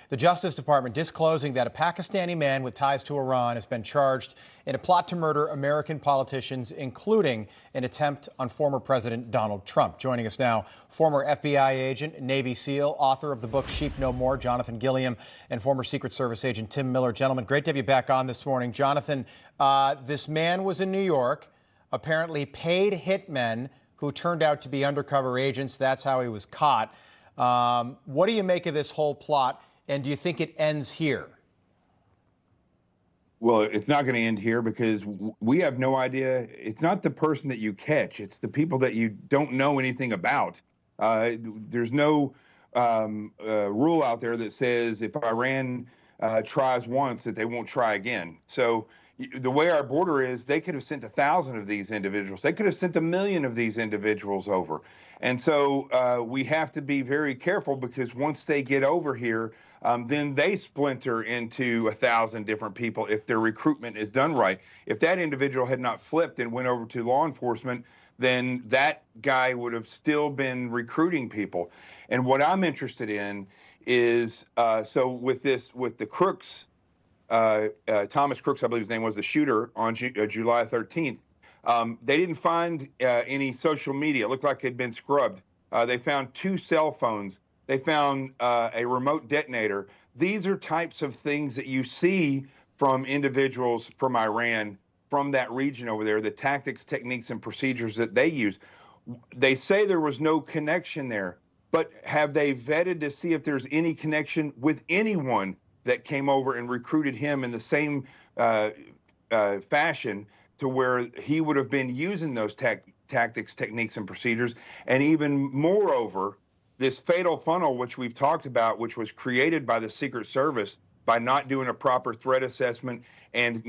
The Justice Department disclosing that a Pakistani man with ties to Iran has been charged in a plot to murder American politicians, including an attempt on former President Donald Trump. Joining us now, former FBI agent, Navy SEAL, author of the book Sheep No More, Jonathan Gilliam, and former Secret Service agent Tim Miller. Gentlemen, great to have you back on this morning. Jonathan, this man was in New York, apparently paid hitmen who turned out to be undercover agents. That's how he was caught. What do you make of this whole plot, and do you think it ends here? Well, it's not going to end here because we have no idea. It's not the person that you catch. It's the people that you don't know anything about. There's no rule out there that says if Iran tries once that they won't try again. So the way our border is, they could have sent 1,000 of these individuals. They could have sent 1 million of these individuals over. And so we have to be very careful, because once they get over here, then they splinter into 1,000 different people if their recruitment is done right. If that individual had not flipped and went over to law enforcement, then that guy would have still been recruiting people. And what I'm interested in is, so with the Crooks, Thomas Crooks, I believe his name was, the shooter on July 13th, they didn't find any social media. It looked like it had been scrubbed. They found 2 cell phones. They found a remote detonator. These are types of things that you see from individuals from Iran, from that region over there, the tactics, techniques, and procedures that they use. They say there was no connection there, but have they vetted to see if there's any connection with anyone that came over and recruited him in the same fashion, to where he would have been using those tactics, techniques, and procedures? And even moreover, this fatal funnel, which we've talked about, which was created by the Secret Service by not doing a proper threat assessment, and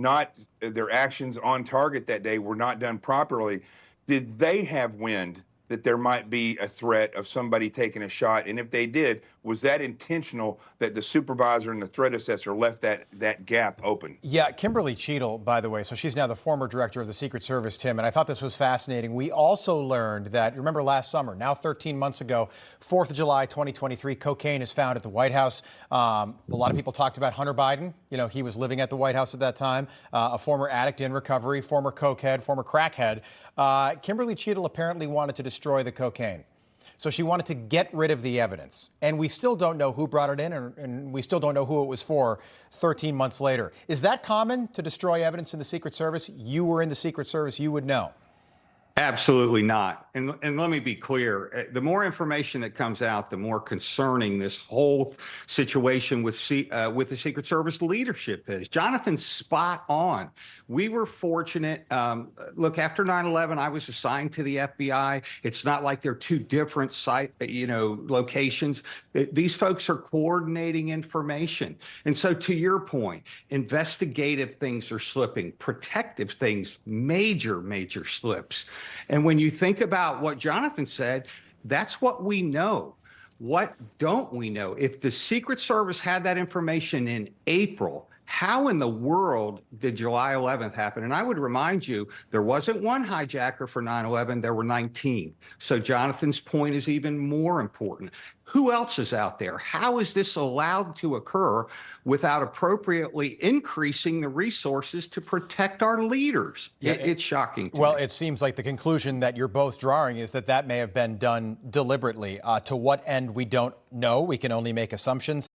their actions on target that day were not done properly. Did they have wind that there might be a threat of somebody taking a shot? And if they did, was that intentional, that the supervisor and the threat assessor left that gap open? Yeah, Kimberly Cheadle, by the way, so she's now the former director of the Secret Service, Tim, and I thought this was fascinating. We also learned that, remember last summer, now 13 months ago, 4th of July, 2023, cocaine is found at the White House. A lot of people talked about Hunter Biden. You know, he was living at the White House at that time, a former addict in recovery, former cokehead, former crackhead. Kimberly Cheadle apparently wanted to destroy the cocaine. So she wanted to get rid of the evidence. And we still don't know who brought it in, and we still don't know who it was for 13 months later. Is that common, to destroy evidence in the Secret Service? You were in the Secret Service, you would know. Absolutely not. And let me be clear. The more information that comes out, the more concerning this whole situation with the Secret Service leadership is. Jonathan's spot on. We were fortunate. Look, after 9/11, I was assigned to the FBI. It's not like they're 2 different locations. These folks are coordinating information. And so, to your point, investigative things are slipping, protective things, major slips. And when you think about what Jonathan said, that's what we know. What don't we know? If the Secret Service had that information in April, how in the world did July 11th happen? And I would remind you, there wasn't one hijacker for 9/11, there were 19. So Jonathan's point is even more important. Who else is out there? How is this allowed to occur without appropriately increasing the resources to protect our leaders? It's shocking to me. Well, it seems like the conclusion that you're both drawing is that may have been done deliberately. To what end, we don't know. We can only make assumptions.